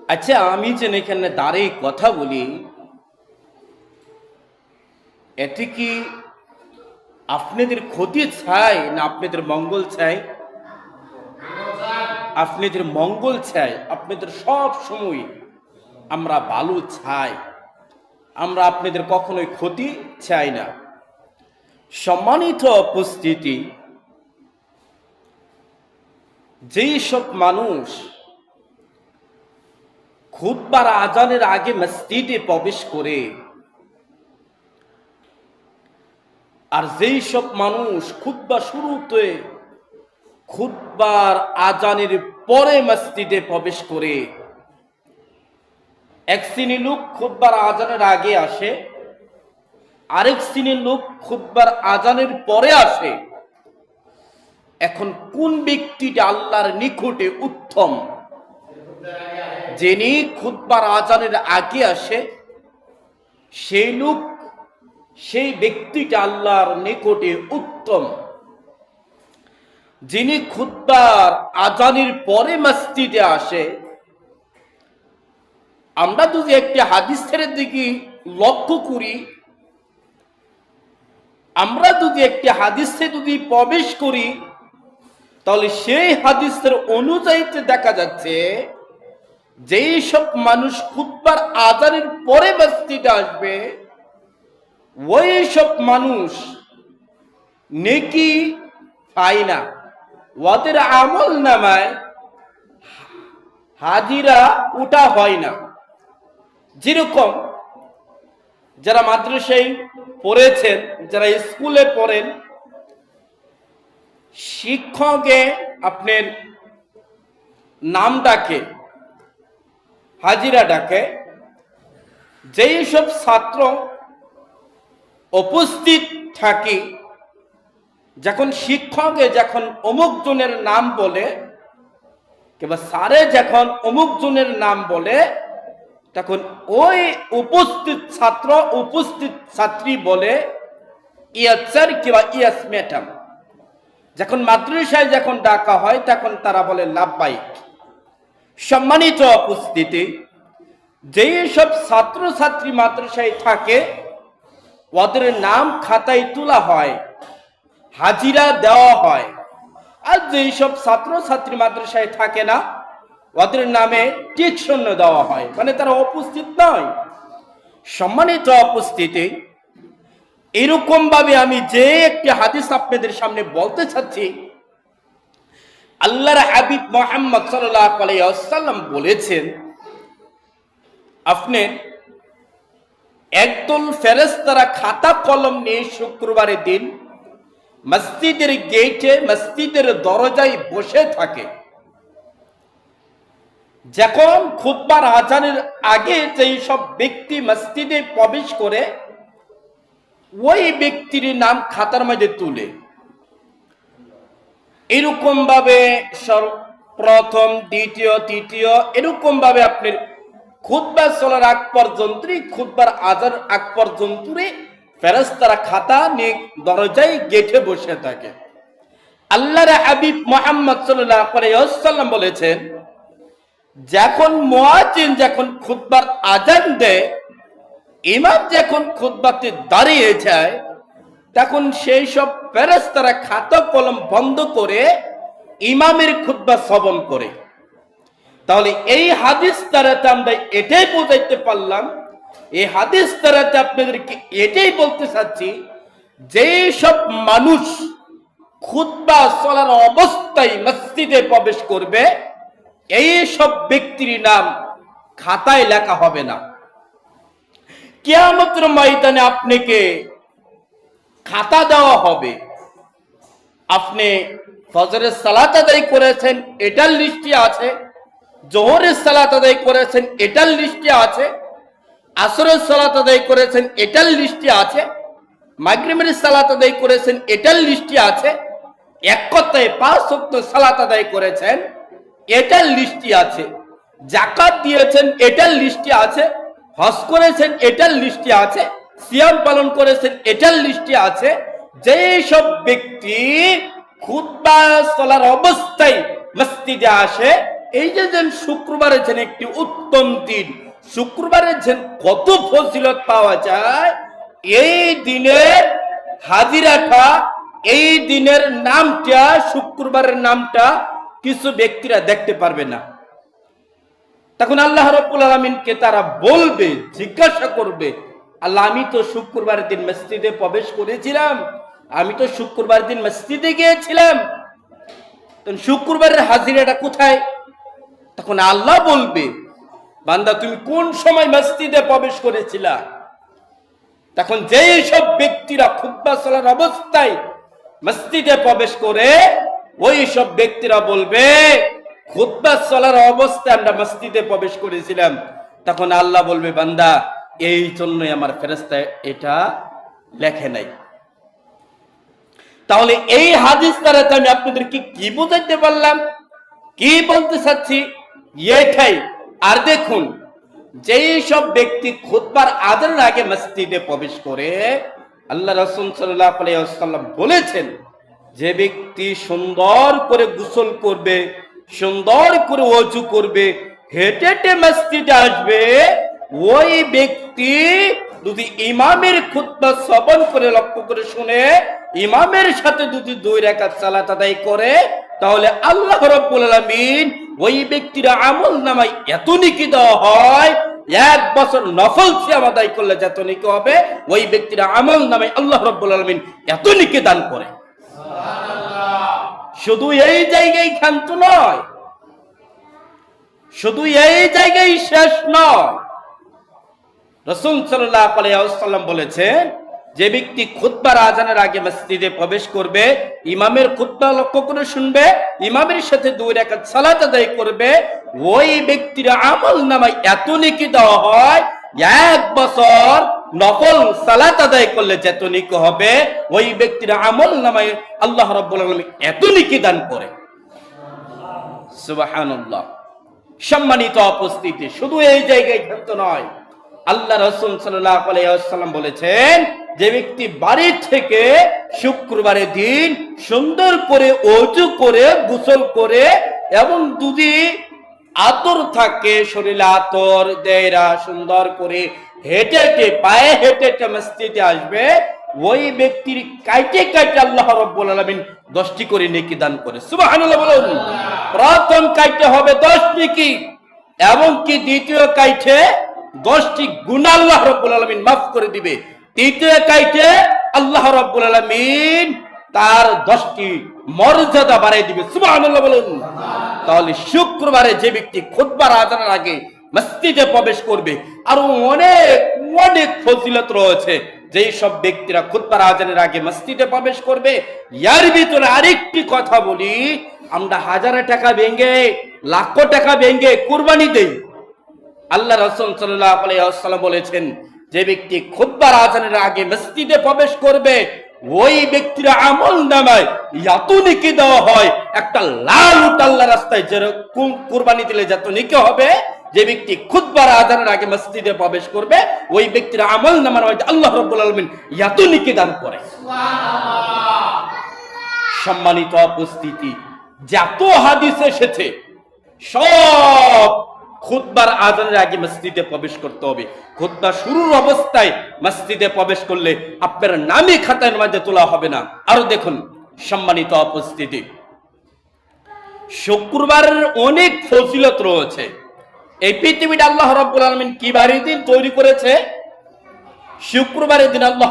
আচ্ছা, আমি যেন এখানে দাঁড়িয়ে কথা বলি, এতে কি আপনাদের ক্ষতি চাই না আপনাদের মঙ্গল চাই? আপনাদের মঙ্গল চাই, আপনাদের সব সময় আমরা ভালো চাই, আমরা আপনাদের কখনোই ক্ষতি চাই না। সম্মানিত উপস্থিতি, যেই সব মানুষ খুতবার আজানের আগে মসজিদে প্রবেশ করে, আর যেই সব মানুষ খুতবা শুরুতে খুতবার আজানের পরে মসজিদে প্রবেশ করে, এক শ্রেণীর লোক খুতবার আজানের আগে আসে, আরেক শ্রেণীর লোক খুতবার আজানের পরে আসে। এখন কোন ব্যক্তিটা আল্লাহর নিকটে উত্তম? যিনি খুতবার আজানের আগে আসে, সেই লোক, সেই ব্যক্তিটা আল্লাহর নিকটে উত্তম। যিনি খুতবার আজানের পরে মসজিদে আসে, আমরা যদি একটি হাদিসের দিকে লক্ষ্য করি, আমরা যদি একটি হাদিসে যদি প্রবেশ করি, তাহলে সেই হাদিসের অনুযায়ীতে দেখা যাচ্ছে যেই সব মানুষ খুতবার আজানের পরে মসজিদে আসবে, ওই সব মানুষ নেকি পায় না, ওদের আমল নামায় হাজিরা উঠা হয় না। যেরকম যারা মাদ্রাসায় পড়েছেন, যারা স্কুলে পড়েন, শিক্ষকে আপনার নাম ডাকে, হাজিরা ডাকে। যেই সব ছাত্র উপস্থিত থাকে, যখন শিক্ষকে যখন অমুক জনের নাম বলে কিংবা স্যারে যখন অমুক জনের নাম বলে, তখন ওই উপস্থিত ছাত্র উপস্থিত ছাত্রী বলে ইয়াস স্যার কিংবা ইয়াস ম্যাডাম। যখন মাদ্রাসায় যখন ডাকা হয়, তখন তারা বলে লাব্বাইক। সম্মানিত উপস্থিতি, যেই সব ছাত্র ছাত্রী মাদ্রাসায় থাকে, ওদের নাম খাতায় তোলা হয়, হাজিরা দেওয়া হয়। আর যেই সব ছাত্র ছাত্রী মাদ্রাসায় থাকে না, ওদের নামে টিক শূন্য দেওয়া হয়, মানে তারা উপস্থিত নয়। সম্মানিত উপস্থিতি, এরকম ভাবে আমি যে একটি হাদিস আপনাদের সামনে বলতে চাচ্ছি, আল্লাহর হাবিব মুহাম্মদ সাল্লাল্লাহু আলাইহি ওয়াসাল্লাম বলেছেন, আপনি একদল ফেরেশতারা খাতা কলম নিয়ে শুক্রবারের দিন মসজিদের গেটে, মসজিদের দরজায় বসে থাকে। যখন খুতবার আজানের আগে যেই সব ব্যক্তি মসজিদে প্রবেশ করে, ওই ব্যক্তির নাম খাতার মধ্যে তুলে। এরকম ভাবে প্রথম, দ্বিতীয়, তৃতীয়, এরকম ভাবে আপনার খুতবা চলার আগ পর্যন্তই, খুতবার আজান আগ পর্যন্তই ফেরেশতারা খাতা নিয়ে দরজায় গেটে বসে থাকে। আল্লাহর হাবিব মুহাম্মদ সাল্লাল্লাহু আলাইহি ওয়াসাল্লাম বলেছেন, যখন মুয়াজ্জিন যখন খুতবার আজান দেয়, ইমাম যখন খুতবাতে দাঁড়িয়ে যায়, তখন সেই সব ফেরেশতারা খাতা কলম বন্ধ করে ইমামের খুতবা শ্রবণ করে। তাহলে এই হাদিস দ্বারাতে আমরা এটাই বোঝাইতে পারলাম, এই হাদিস দ্বারাতে আপনাদেরকে এটাই বলতে চাচ্ছি, যে সব মানুষ খুতবা চলার অবস্থায় মসজিদে প্রবেশ করবে, এই সব ব্যক্তির নাম খাতায় লেখা হবে না। কিয়ামতের ময়দানে আপনাকে খাতা দেওয়া হবে। আপনি ফজরের সালাত আদায় করেছেন, এটার লিস্টে আছে। জোহরের সালাত আদায় করেছেন, এটার লিস্টে আছে। আসরের সালাত আদায় করেছেন, এটার লিস্টে আছে। মাগরিবের সালাত আদায় করেছেন, এটার লিস্টে আছে। এক কথায় 5 ওয়াক্ত সালাত আদায় করেছেন, এটার লিস্টে আছে। যাকাত দিয়েছেন, এটার লিস্টে আছে। হজ করেছেন, এটার লিস্টে আছে। সিয়াম পালন করেছেন, এটার লিস্টে আছে। যে সব ব্যক্তি খুতবা চলার অবস্থায় মসজিদে আসে, এই যে শুক্রবারের যেন একটি উত্তম দিন, শুক্রবারের যেন কত ফজিলত পাওয়া যায়, এই দিনের হাজিরাটা, এই দিনের নামটা, শুক্রবারের নামটা কিছু ব্যক্তিরা দেখতে পারবে না। তখন আল্লাহ রাব্বুল আলামিনকে তারা বলবে, জিজ্ঞাসা করবে, আল্লাহ আমি তো শুক্রবারের দিন মসজিদে প্রবেশ করেছিলাম, আমি তো শুক্রবার দিন মসজিদে গিয়েছিলাম, তখন শুক্রবারের হাজিরাটা কোথায়? তখন আল্লাহ বলবে, বান্দা তুমি কোন সময় মসজিদে প্রবেশ করেছিলা? তখন যেই সব ব্যক্তিরা খুতবা চলার অবস্থায় মসজিদে প্রবেশ করে, ওই সব ব্যক্তিরা বলবে খুতবা চলার অবস্থায় আমরা মসজিদে প্রবেশ করেছিলাম। তখন আল্লাহ বলবে, বান্দা এই জন্যই আমার ফেরেশতা এটা লেখে নাই। তাহলে এই হাদিস দ্বারা আমি আপনাদেরকে কি বোঝাতে পারলাম, কি বলতে চাচ্ছি এটাই। আর দেখুন, যেই সব ব্যক্তি খুতবার আজানের আগে মসজিদে প্রবেশ করে, আল্লাহ রাসূল সাল্লাল্লাহু আলাইহি ওয়াসাল্লাম বলেছেন, যে ব্যক্তি সুন্দর করে গোসল করবে, সুন্দর করে ওযু করবে, হেঁটে হেঁটে মসজিদে আসবে, ওই ব্যক্তি যদি ইমামের খুতবা শ্রবণ করে, লক্ষ্য করে শুনে, ইমামের সাথে যদি 2 রাকাত সালাত আদায় করে, তাহলে আল্লাহ রাব্বুল আলামিন ওই ব্যক্তির আমলনামায় এত নেকি দেওয়া হয়, 1 বছর নফল সিয়াম আদায় করলে যত নেকি হবে, ওই ব্যক্তির আমলনামায় আল্লাহ রাব্বুল আলামিন এত নেকি দান করে। সুবহানাল্লাহ। শুধু এই জায়গায় ক্ষান্ত নয়, শুধু এই জায়গায় শেষ নয়। রাসূল সাল্লাল্লাহু আলাইহি ওয়াসাল্লাম বলেছেন, যে ব্যক্তি খুতবার আজানের আগে মসজিদে প্রবেশ করবে, ইমামের খুতবা লক্ষ্য করে শুনবে, ইমামের সাথে 2 রাকাত সালাত আদায় করবে, ওই ব্যক্তির আমলনামায় এত নেকি দেওয়া হয়, 1 বছর নফল সালাত আদায় করলে যত নেকি হবে, ওই ব্যক্তির আমলনামায় আল্লাহ রাব্বুল আলামিন এত নেকি দান করে। সুবহানাল্লাহ। সম্মানিত উপস্থিতি, শুধু এই জায়গায় ক্ষান্ত নয়, আল্লাহ রাসূল সাল্লাল্লাহু আলাইহি ওয়াসাল্লাম বলেছেন, যে ব্যক্তি বাড়ি থেকে শুক্রবারের দিন সুন্দর করে ওযু করে, গোসল করে, এবং যদি আতর থাকে শরীরে আতর দেয়রা, সুন্দর করে হেঁটে হেঁটে, পায়ে হেঁটে হেঁটে মসজিদে আসবে, ওই ব্যক্তির কাইটে কাইটে আল্লাহ রাব্বুল আলামিন 10টি করে নেকি দান করে। সুবহানাল্লাহ বলুন। প্রথম কাইটে হবে 10 নেকি, এবং কি দ্বিতীয় কাইটে 10টি গুনাহ আল্লাহ রাব্বুল আলামিন মাফ করে দিবে। তৃতীয় কাইটে আল্লাহ রাব্বুল আলামিন তার 10টি মর্যাদা বাড়াই দিবে। সুবহানাল্লাহ বলুন। তাহলে শুক্রবারে যে ব্যক্তি খুতবার আজানের আগে মসজিদে প্রবেশ করবে, আর অনেক অনেক ফজিলত রয়েছে যেই সব ব্যক্তিরা খুতবার আজানের আগে মসজিদে প্রবেশ করবে। এর ভিতরে আরেকটি কথা বলি, আমরা হাজার টাকা ভেঙে, লাখ টাকা ভেঙে কুরবানি দেই। আল্লাহ রাসূল সাল্লাল্লাহু আলাইহি ওয়াসাল্লাম বলেছেন, যে ব্যক্তি খুতবার আজানের আগে মসজিদে প্রবেশ করবে, ওই ব্যক্তির আমলনামায় এত নেকি দেওয়া হয়, একটা লাল উট আল্লাহর রাস্তায় যেরকম কুরবানি দিলে যত নেকি হবে, যে ব্যক্তি খুতবার আজানের আগে মসজিদে প্রবেশ করবে, ওই ব্যক্তির আমলনামার মধ্যে আল্লাহ রাব্বুল আলামিন এত নেকি দান করে। সুবহানাল্লাহ। সম্মানিত উপস্থিতি, যত হাদিস এসেছে সব খুতবার আজানের আগে মসজিদে প্রবেশ করতে হবে। খুতবা শুরুর অবস্থায় মসজিদে প্রবেশ করলে আপনার নামই খাতার মধ্যে তোলা হবে না। আরো দেখুন সম্মানিত উপস্থিতি, শুক্রবারের অনেক ফজিলত রয়েছে। এই পৃথিবীটা আল্লাহ রাব্বুল আলামিন কি বারের দিন তৈরি করেছে? শুক্রবারের দিন আল্লাহ